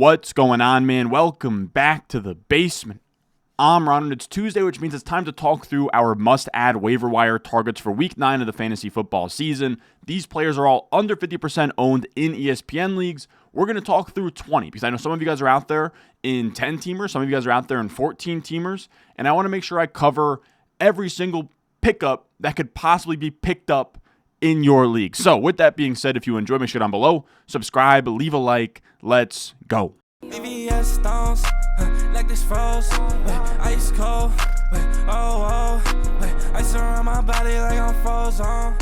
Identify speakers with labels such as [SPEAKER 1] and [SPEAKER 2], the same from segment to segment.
[SPEAKER 1] What's going on, man? Welcome back to the basement. I'm Ron, and it's Tuesday, which means it's time to talk through our must-add waiver wire targets for Week 9 of the fantasy football season. These players are all under 50% owned in ESPN leagues. We're going to talk through 20 because I know some of you guys are out there in 10-teamers, some of you guys are out there in 14-teamers, and I want to make sure I cover every single pickup that could possibly be picked up in your league. So with that being said, if you enjoy, make sure down below, subscribe, leave a like. Let's go.
[SPEAKER 2] Stones, like this froze, ice cold, ice around my body like I'm frozen.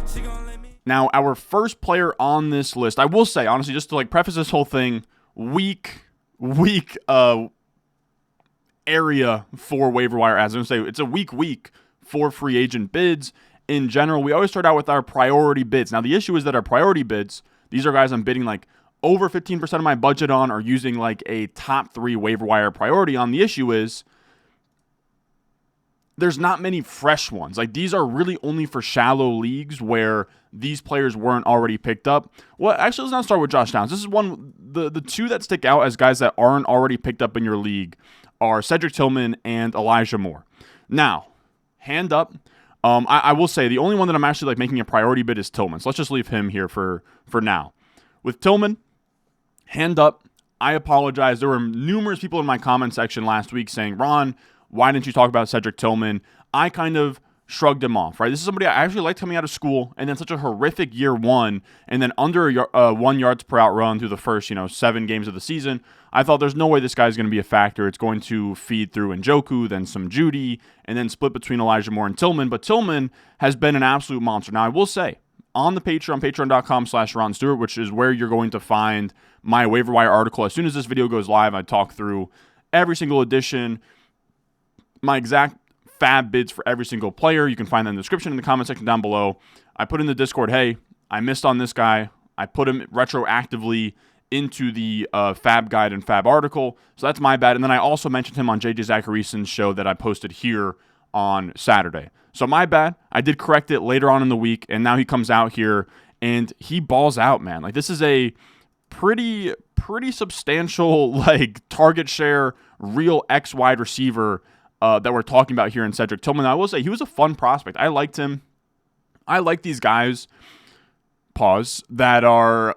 [SPEAKER 2] She gon' let me.
[SPEAKER 1] Now, our first player on this list, I will say, honestly, just to like preface this whole thing, weak area for waiver wire ads. I'm gonna say it's a week for free agent bids. In general, we always start out with our priority bids. Now, the issue is that our priority bids, these are guys I'm bidding like over 15% of my budget on, or using like a top 3 waiver wire priority on. The issue is there's not many fresh ones. Like, these are really only for shallow leagues where these players weren't already picked up. Well, actually, let's not start with Josh Downs. This is one, the two that stick out as guys that aren't already picked up in your league are Cedric Tillman and Elijah Moore. Now, hand up. I will say the only one that I'm actually like making a priority bid is Tillman. So let's just leave him here for now. With Tillman, hand up, I apologize. There were numerous people in my comment section last week saying, Ron, why didn't you talk about Cedric Tillman? I kind of shrugged him off, right? This is somebody I actually liked coming out of school, and then such a horrific year one, and then under 1 yards per out run through the first, 7 games of the season. I thought there's no way this guy's going to be a factor. It's going to feed through Njoku, then some Judy, and then split between Elijah Moore and Tillman. But Tillman has been an absolute monster. Now, I will say, on the Patreon, patreon.com/Ron Stewart, which is where you're going to find my waiver wire article. As soon as this video goes live, I talk through every single edition, my exact fab bids for every single player. You can find that in the description in the comment section down below. I put in the Discord, hey, I missed on this guy. I put him retroactively into the fab guide and fab article. So that's my bad. And then I also mentioned him on JJ Zacharyason's show that I posted here on Saturday. So my bad. I did correct it later on in the week, and now he comes out here and he balls out, man. Like, this is a pretty substantial like target share, real X wide receiver that we're talking about here in Cedric Tillman. I will say he was a fun prospect. I liked him. I like these guys, that are,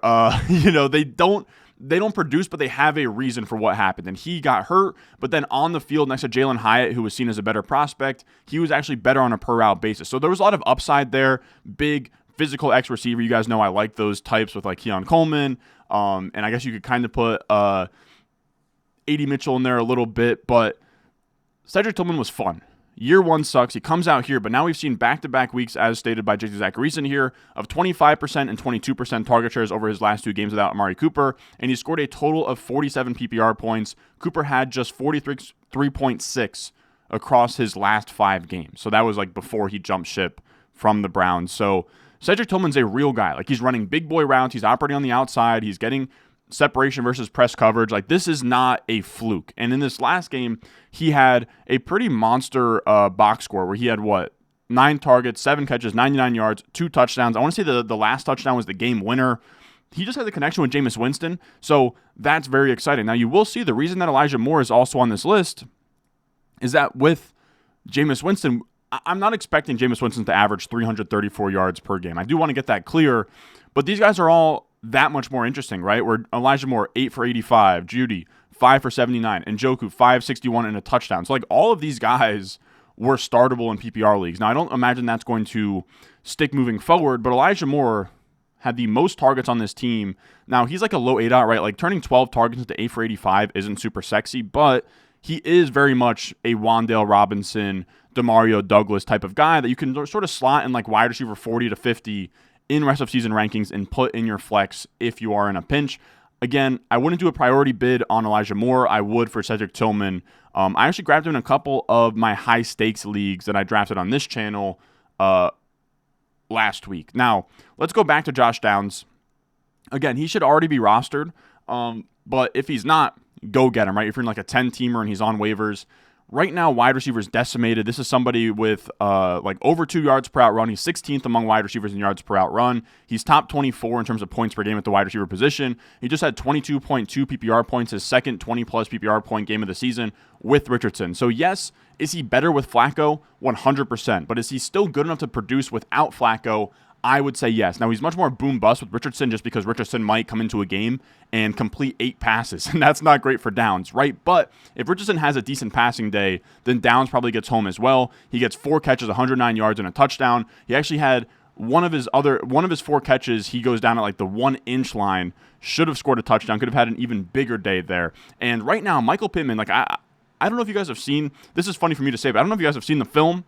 [SPEAKER 1] they don't produce, but they have a reason for what happened. And he got hurt, but then on the field next to Jalen Hyatt, who was seen as a better prospect, he was actually better on a per route basis. So there was a lot of upside there. Big physical X receiver. You guys know I like those types with like Keon Coleman. And I guess you could kind of put A.D. Mitchell in there a little bit, but Cedric Tillman was fun. Year one sucks. He comes out here, but now we've seen back-to-back weeks, as stated by JJ Zacharyson here, of 25% and 22% target shares over his last 2 games without Amari Cooper, and he scored a total of 47 PPR points. Cooper had just 43.6 across his last 5 games. So that was like before he jumped ship from the Browns. So Cedric Tillman's a real guy. Like, he's running big boy routes. He's operating on the outside. He's getting separation versus press coverage. Like, this is not a fluke. And in this last game, he had a pretty monster box score where he had 9 targets, 7 catches, 99 yards, 2 touchdowns. I want to say the last touchdown was the game winner. He just had the connection with Jameis Winston, so that's very exciting. Now, you will see the reason that Elijah Moore is also on this list is that with Jameis Winston, I'm not expecting Jameis Winston to average 334 yards per game. I do want to get that clear, but these guys are all that much more interesting, right? Where Elijah Moore, 8 for 85, Judy, 5 for 79, and Njoku, 561 and a touchdown. So, like, all of these guys were startable in PPR leagues. Now, I don't imagine that's going to stick moving forward, but Elijah Moore had the most targets on this team. Now, he's like a low ADOT, right? Like, turning 12 targets into 8 for 85 isn't super sexy, but he is very much a Wan'Dale Robinson, Demario Douglas type of guy that you can sort of slot in like wide receiver 40 to 50 in rest of season rankings and put in your flex if you are in a pinch. Again, I wouldn't do a priority bid on Elijah Moore. I would for Cedric Tillman. I actually grabbed him in a couple of my high stakes leagues that I drafted on this channel last week. Now, let's go back to Josh Downs. Again, he should already be rostered, but if he's not, go get him, right? If you're in like a 10-teamer and he's on waivers, Right now, wide receivers decimated. This is somebody with like over 2 yards per out run. He's 16th among wide receivers in yards per out run. He's top 24 in terms of points per game at the wide receiver position. He just had 22.2 PPR points, his second 20-plus PPR point game of the season with Richardson. So yes, is he better with Flacco? 100%. But is he still good enough to produce without Flacco? I would say yes. Now, he's much more boom-bust with Richardson just because Richardson might come into a game and complete 8 passes, and that's not great for Downs, right? But if Richardson has a decent passing day, then Downs probably gets home as well. He gets 4 catches, 109 yards, and a touchdown. He actually had one of his 4 catches, he goes down at like the 1-inch line, should have scored a touchdown, could have had an even bigger day there. And right now, Michael Pittman, like I don't know if you guys have seen, this is funny for me to say, but I don't know if you guys have seen the film.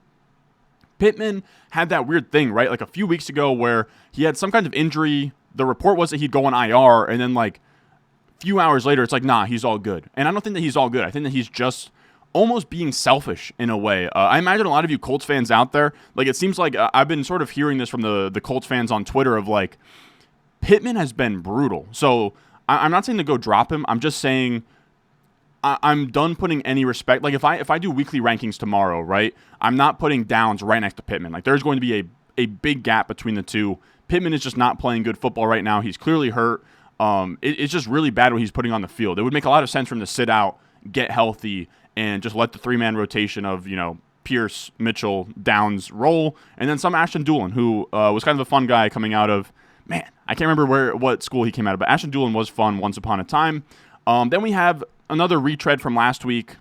[SPEAKER 1] Pittman had that weird thing, right? Like a few weeks ago where he had some kind of injury. The report was that he'd go on IR, and then like a few hours later, it's like, nah, he's all good. And I don't think that he's all good. I think that he's just almost being selfish in a way. I imagine a lot of you Colts fans out there, like it seems like I've been sort of hearing this from the Colts fans on Twitter of like, Pittman has been brutal. So I'm not saying to go drop him. I'm just saying I'm done putting any respect. Like if I do weekly rankings tomorrow, right, I'm not putting Downs right next to Pittman. Like there's going to be a big gap between the two. Pittman is just not playing good football right now. He's clearly hurt. It's just really bad what he's putting on the field. It would make a lot of sense for him to sit out, get healthy, and just let the 3-man rotation of, Pierce, Mitchell, Downs roll, and then some Ashton Dulin, who was kind of a fun guy coming out of, man, I can't remember what school he came out of, but Ashton Dulin was fun once upon a time. Then we have another retread from last week,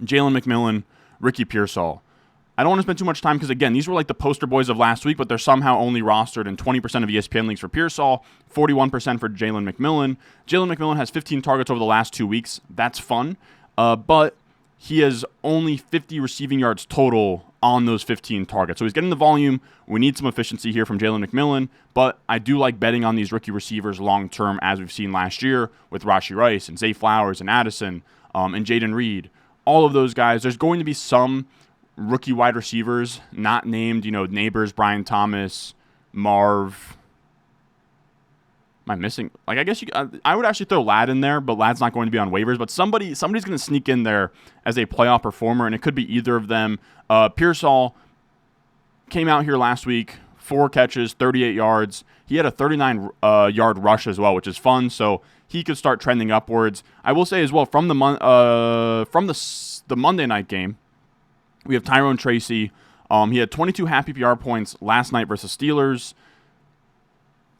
[SPEAKER 1] Jalen McMillan, Ricky Pearsall. I don't want to spend too much time because, again, these were like the poster boys of last week, but they're somehow only rostered in 20% of ESPN leagues for Pearsall, 41% for Jalen McMillan. Jalen McMillan has 15 targets over the last 2 weeks. That's fun, but he has only 50 receiving yards total on those 15 targets. So he's getting the volume. We need some efficiency here from Jalen McMillan, but I do like betting on these rookie receivers long-term, as we've seen last year with Rashee Rice and Zay Flowers and Addison and Jaden Reed. All of those guys, there's going to be some rookie wide receivers not named, Neighbors, Brian Thomas, Marv. Am I missing? Like, I guess I would actually throw Ladd in there, but Ladd's not going to be on waivers. But somebody's going to sneak in there as a playoff performer, and it could be either of them. Pearsall came out here last week, 4 catches, 38 yards. He had a 39-yard rush as well, which is fun. So he could start trending upwards. I will say as well, from the Monday night game, we have Tyrone Tracy. He had 22 half PPR points last night versus Steelers.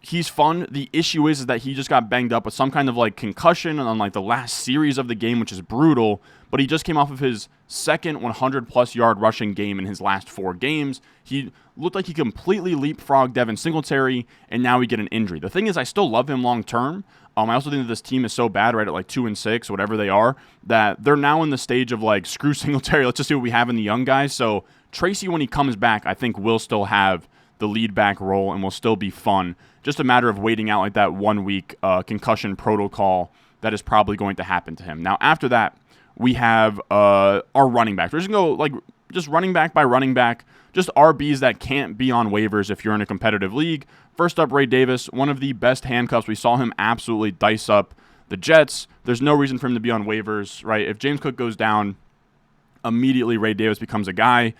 [SPEAKER 1] He's fun. The issue is that he just got banged up with some kind of like concussion on like the last series of the game, which is brutal. But he just came off of his second 100-plus yard rushing game in his last 4 games. He looked like he completely leapfrogged Devin Singletary, and now we get an injury. The thing is, I still love him long term. I also think that this team is so bad, right, at like 2-6, whatever they are, that they're now in the stage of like, screw Singletary, let's just see what we have in the young guys. So Tracy, when he comes back, I think will still have the lead back role and will still be fun. Just a matter of waiting out like that 1 week concussion protocol that is probably going to happen to him. Now, after that, we have our running backs. We're just going to go like just running back by running back, just RBs that can't be on waivers if you're in a competitive league. First up, Ray Davis, one of the best handcuffs. We saw him absolutely dice up the Jets. There's no reason for him to be on waivers, right? If James Cook goes down, immediately Ray Davis becomes a guy.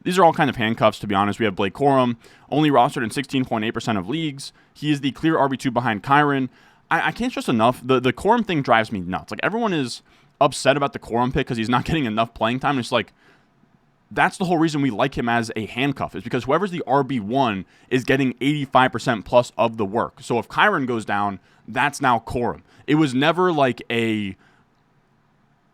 [SPEAKER 1] These are all kind of handcuffs, to be honest. We have Blake Corum, only rostered in 16.8% of leagues. He is the clear RB2 behind Kyron. I can't stress enough, the Corum thing drives me nuts. Like, everyone is upset about the Corum pick because he's not getting enough playing time. It's like, that's the whole reason we like him as a handcuff, is because whoever's the RB1 is getting 85% plus of the work. So if Kyron goes down, that's now Corum. It was never like it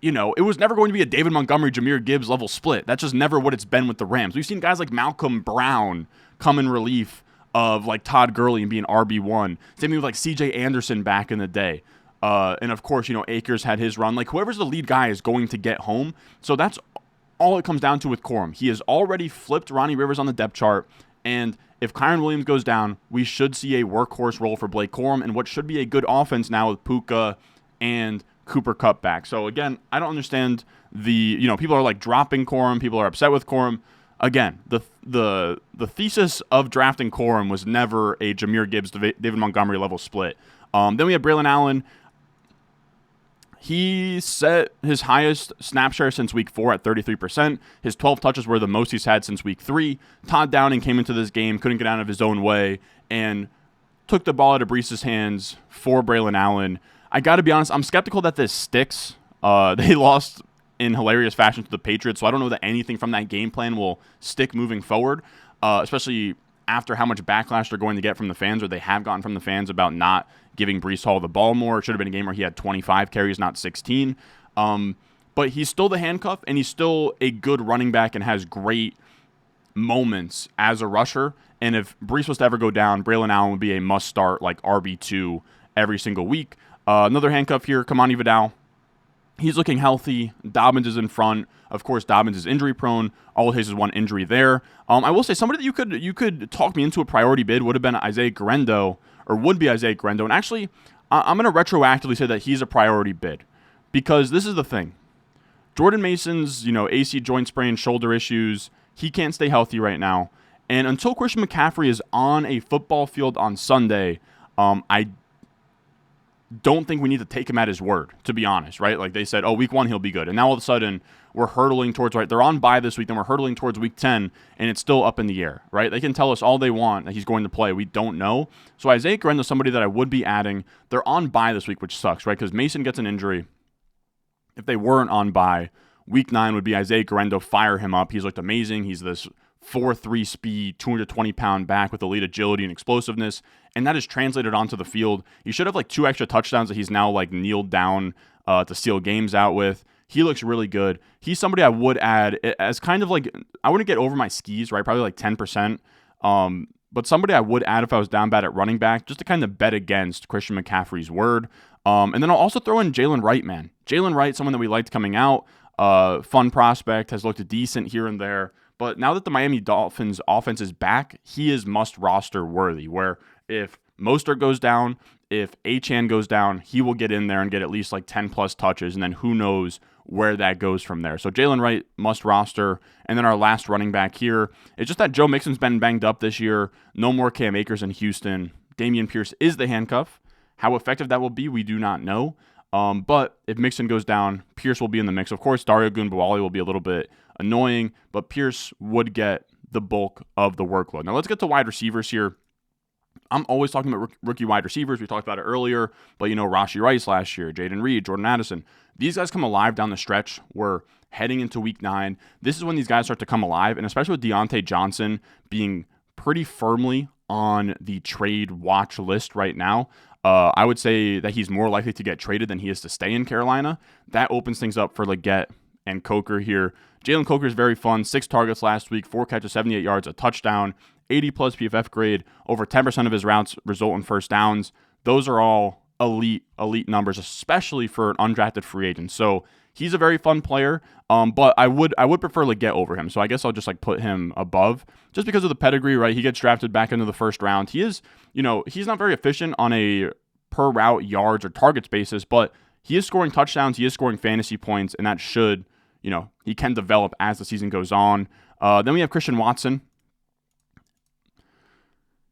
[SPEAKER 1] was never going to be a David Montgomery, Jahmyr Gibbs level split. That's just never what it's been with the Rams. We've seen guys like Malcolm Brown come in relief of like Todd Gurley and be an RB1. Same thing with like CJ Anderson back in the day. And of course, Akers had his run. Like, whoever's the lead guy is going to get home. So that's all it comes down to with Corum. He has already flipped Ronnie Rivers on the depth chart, and if Kyron Williams goes down, we should see a workhorse role for Blake Corum and what should be a good offense now with Puka and Cooper Kupp back. So again, I don't understand people are like dropping Corum, people are upset with Corum. Again, the thesis of drafting Corum was never a Jahmyr Gibbs, David Montgomery level split. Then we have Braylon Allen. He set his highest snap share since week 4 at 33%. His 12 touches were the most he's had since week 3. Todd Downing came into this game, couldn't get out of his own way, and took the ball out of Breece's hands for Braylon Allen. I got to be honest, I'm skeptical that this sticks. They lost in hilarious fashion to the Patriots, so I don't know that anything from that game plan will stick moving forward, especially after how much backlash they're going to get from the fans, or they have gotten from the fans about not giving Breece Hall the ball more. It should have been a game where he had 25 carries, not 16. But he's still the handcuff, and he's still a good running back and has great moments as a rusher. And if Breece was to ever go down, Braylon Allen would be a must-start, like RB2 every single week. Another handcuff here, Kamani Vidal. He's looking healthy. Dobbins is in front. Of course, Dobbins is injury prone. All it takes is one injury there. I will say somebody that you could talk me into a priority bid would have been Isaiahgreno, or would be Isaiahgreno. And actually, I'm going to retroactively say that he's a priority bid, because this is the thing. Jordan Mason's, AC joint sprain, shoulder issues. He can't stay healthy right now. And until Christian McCaffrey is on a football field on Sunday, I don't think we need to take him at his word, to be honest, right? Like they said, week 1, he'll be good. And now all of a sudden, we're hurtling towards, right? They're on bye this week, then we're hurtling towards week 10, and it's still up in the air, right? They can tell us all they want that he's going to play. We don't know. So Isaiahgreno is somebody that I would be adding. They're on bye this week, which sucks, right? Because Mason gets an injury. If they weren't on bye, week 9 would be Isaiahgreno. Fire him up. He's looked amazing. He's this 4.3 speed, 220-pound back with elite agility and explosiveness, and that is translated onto the field. He should have 2 extra touchdowns that he's now kneeled down to seal games out with. He looks really good. He's somebody I would add as kind of I wouldn't get over my skis, right? Probably 10%. But somebody I would add if I was down bad at running back, just to kind of bet against Christian McCaffrey's word. And then I'll also throw in Jaylen Wright, man. Jaylen Wright, someone that we liked coming out. Fun prospect, has looked decent here and there. But now that the Miami Dolphins offense is back, he is must-roster worthy, where if Mostert goes down, if Achane goes down, he will get in there and get at least 10-plus touches, and then who knows where that goes from there. So Jaylen Wright, must-roster. And then our last running back here, it's just that Joe Mixon's been banged up this year. No more Cam Akers in Houston. Dameon Pierce is the handcuff. How effective that will be, we do not know. But if Mixon goes down, Pierce will be in the mix. Of course, Dario Gunbowale will be a little bit annoying, but Pierce would get the bulk of the workload. Now let's get to wide receivers here. I'm always talking about rookie wide receivers. We talked about it earlier, but Rashee Rice last year, Jaden Reed, Jordan Addison. These guys come alive down the stretch. We're heading into week 9. This is when these guys start to come alive, and especially with Deontay Johnson being pretty firmly on the trade watch list right now. I would say that he's more likely to get traded than he is to stay in Carolina. That opens things up for Leggett and Coker here. Jaylen Coker is very fun. 6 targets last week, 4 catches, 78 yards, a touchdown, 80-plus PFF grade. Over 10% of his routes result in first downs. Those are all elite numbers, especially for an undrafted free agent. So he's a very fun player, but I would prefer Leggett over him. So I guess I'll just put him above just because of the pedigree, right? He gets drafted back into the first round. He is, he's not very efficient on a per route yards or targets basis, but he is scoring touchdowns. He is scoring fantasy points, and that should, he can develop as the season goes on. Then we have Christian Watson.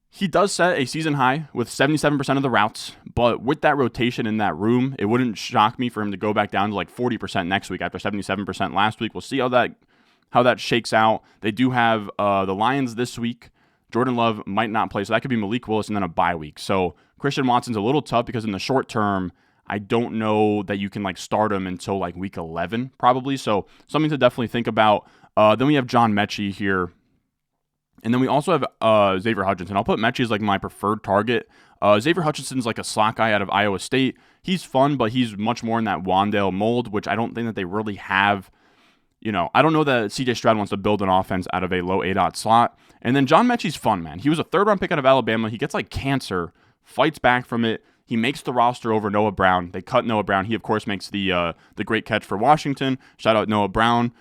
[SPEAKER 1] He does set a season high with 77% of the routes, but with that rotation in that room, it wouldn't shock me for him to go back down to 40% next week after 77% last week. We'll see how that shakes out. They do have the Lions this week. Jordan Love might not play, so that could be Malik Willis and then a bye week. So Christian Watson's a little tough because in the short term, I don't know that you can start him until week 11 probably. So something to definitely think about. Then we have John Mechie here. And then we also have Xavier Hutchinson. I'll put Mechie as my preferred target. Xavier Hutchinson's a slot guy out of Iowa State. He's fun, but he's much more in that Wandale mold, which I don't think that they really have. I don't know that CJ Stroud wants to build an offense out of a low A-dot slot. And then John Mechie's fun, man. He was a third-round pick out of Alabama. He gets cancer, fights back from it. He makes the roster over Noah Brown. They cut Noah Brown. He, of course, makes the great catch for Washington. Shout out Noah Brown,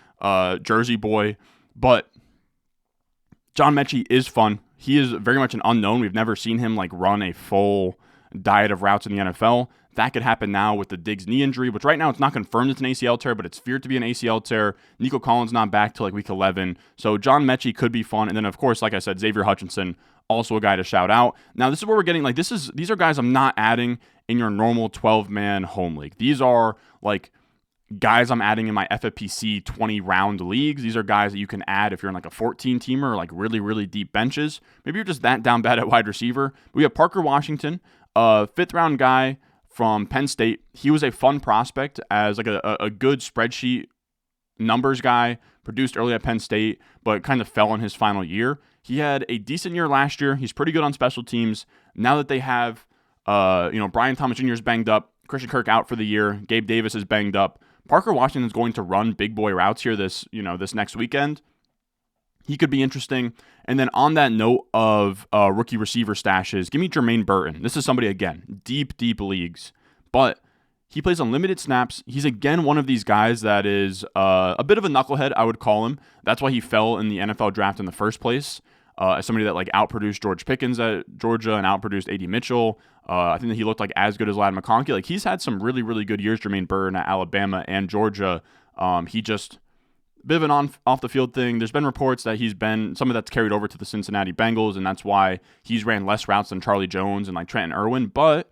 [SPEAKER 1] Jersey boy. But John Mechie is fun. He is very much an unknown. We've never seen him run a full diet of routes in the NFL. That could happen now with the Diggs knee injury, which right now it's not confirmed it's an ACL tear, but it's feared to be an ACL tear. Nico Collins not back till like week 11. So John Mechie could be fun. And then, of course, like I said, Xavier Hutchinson, also a guy to shout out. Now, this is where we're getting, like, these are guys I'm not adding in your normal 12-man home league. These are, like, guys I'm adding in my FFPC 20-round leagues. These are guys that you can add if you're in, like, a 14-teamer or, like, really, really deep benches. Maybe you're just that down bad at wide receiver. We have Parker Washington, a 5th-round guy from Penn State. He was a fun prospect as like a good spreadsheet numbers guy, produced early at Penn State, but kind of fell in his final year. He had a decent year last year. He's pretty good on special teams. Now that they have, Brian Thomas Jr. is banged up, Christian Kirk out for the year, Gabe Davis is banged up. Parker Washington is going to run big boy routes here this next weekend. He could be interesting. And then on that note of rookie receiver stashes, give me Germaine Burton. This is somebody, again, deep leagues. But he plays unlimited snaps. He's, again, one of these guys that is a bit of a knucklehead, I would call him. That's why he fell in the NFL draft in the first place. As somebody that like outproduced George Pickens at Georgia and outproduced A.D. Mitchell. I think that he looked like as good as Ladd McConkey. Like, he's had some really, really good years, Germaine Burton, at Alabama and Georgia. He just... bit of an off the field thing. There's been reports that some of that's carried over to the Cincinnati Bengals, and that's why he's ran less routes than Charlie Jones and like Trenton Irwin. But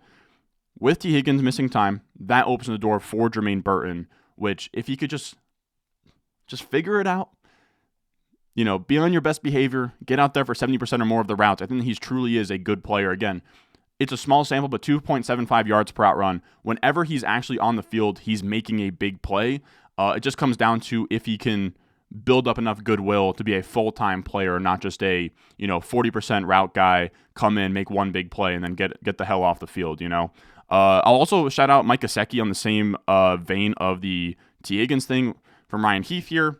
[SPEAKER 1] with T. Higgins missing time, that opens the door for Germaine Burton, which if he could just figure it out, be on your best behavior, get out there for 70% or more of the routes. I think he truly is a good player. Again, it's a small sample, but 2.75 yards per out run. Whenever he's actually on the field, he's making a big play. It just comes down to if he can build up enough goodwill to be a full-time player, not just a 40% route guy, come in, make one big play, and then get the hell off the field. I'll also shout out Mike Gesicki on the same vein of the T. Higgins thing from Ryan Heath here.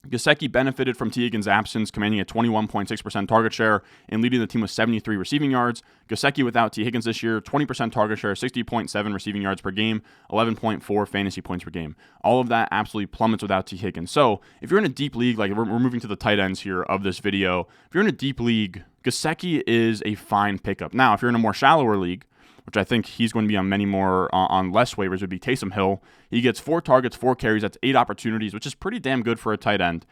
[SPEAKER 1] Gesicki benefited from T. Higgins' absence, commanding a 21.6% target share and leading the team with 73 receiving yards. Gesicki without T. Higgins this year, 20% target share, 60.7 receiving yards per game, 11.4 fantasy points per game. All of that absolutely plummets without T. Higgins. So if you're in a deep league, like we're moving to the tight ends here of this video, if you're in a deep league, Gesicki is a fine pickup. Now, if you're in a more shallower league, which I think he's going to be on many more on less waivers, would be Taysom Hill. He gets 4 targets, 4 carries. That's 8 opportunities, which is pretty damn good for a tight end.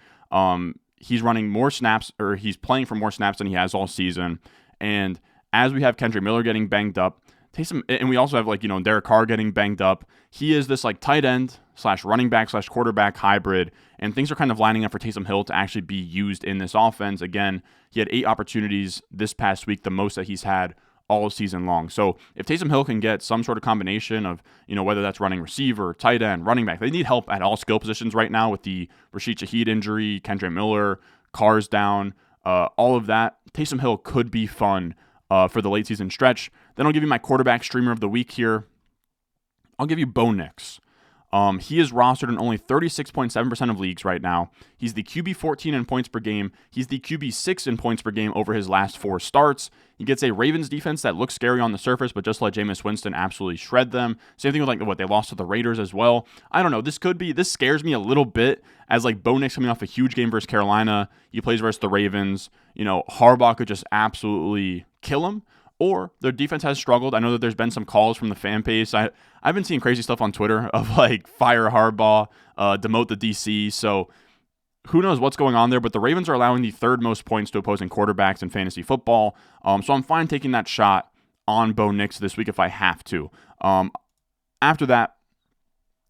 [SPEAKER 1] He's running more snaps, or he's playing for more snaps than he has all season. And as we have Kendrick Miller getting banged up, Taysom, and we also have Derek Carr getting banged up. He is this tight end / running back / quarterback hybrid, and things are kind of lining up for Taysom Hill to actually be used in this offense. Again, he had 8 opportunities this past week, the most that he's had all season long. So if Taysom Hill can get some sort of combination of, whether that's running receiver, tight end, running back, they need help at all skill positions right now with the Rashid Shaheed injury, Kendrick Miller, Carr's down, all of that. Taysom Hill could be fun for the late season stretch. Then I'll give you my quarterback streamer of the week here. I'll give you Bo Nix. He is rostered in only 36.7% of leagues right now. He's the QB 14 in points per game. He's the QB 6 in points per game over his last 4 starts. He gets a Ravens defense that looks scary on the surface, but just let Jameis Winston absolutely shred them. Same thing with what they lost to the Raiders as well. I don't know. This scares me a little bit as Bo Nix coming off a huge game versus Carolina. He plays versus the Ravens. Harbaugh could just absolutely kill him. Or their defense has struggled. I know that there's been some calls from the fan base. I've been seeing crazy stuff on Twitter of fire Harbaugh, demote the DC. So who knows what's going on there, but the Ravens are allowing the 3rd most points to opposing quarterbacks in fantasy football. So I'm fine taking that shot on Bo Nix this week if I have to. After that,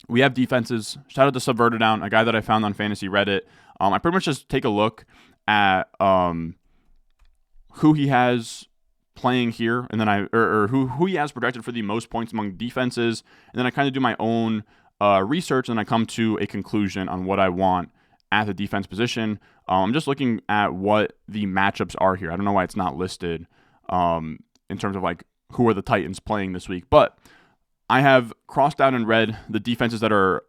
[SPEAKER 1] we have defenses. Shout out to Subverted Down, a guy that I found on Fantasy Reddit. I pretty much just take a look at who he has playing here, and then who he has projected for the most points among defenses, and then I kind of do my own research, and I come to a conclusion on what I want at the defense position. I'm just looking at what the matchups are here. I don't know why it's not listed in terms of who are the Titans playing this week, but I have crossed out in red the defenses that are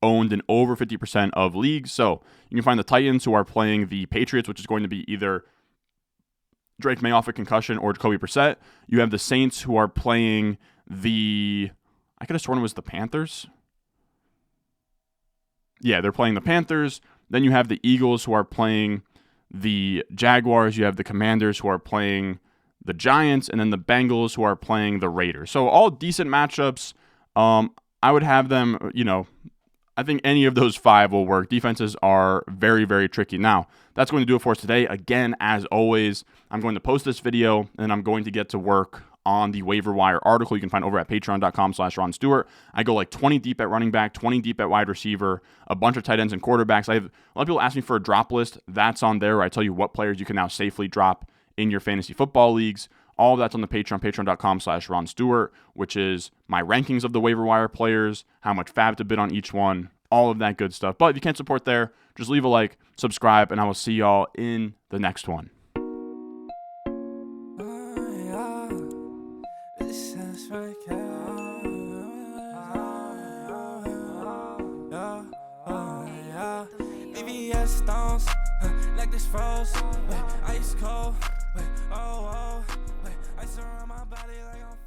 [SPEAKER 1] owned in over 50% of leagues. So you can find the Titans who are playing the Patriots, which is going to be either Drake May off a concussion or Jacoby Brissett. You have the Saints who are playing I could have sworn it was the Panthers. Yeah, they're playing the Panthers. Then you have the Eagles who are playing the Jaguars. You have the Commanders who are playing the Giants, and then the Bengals, who are playing the Raiders. So all decent matchups. I would have them, I think any of those 5 will work. Defenses are very, very tricky. Now, that's going to do it for us today. Again, as always, I'm going to post this video, and I'm going to get to work on the waiver wire article you can find over at patreon.com/Ron Stewart. I go like 20 deep at running back, 20 deep at wide receiver, a bunch of tight ends and quarterbacks. A lot of people ask me for a drop list. That's on there where I tell you what players you can now safely drop in your fantasy football leagues. All of that's on the Patreon, patreon.com/Ron Stewart, which is my rankings of the waiver wire players, how much fab to bid on each one, all of that good stuff. But if you can't support there, just leave a like, subscribe, and I will see y'all in the next one.
[SPEAKER 2] Stones, like this froze, ice cold, ice around my body like I'm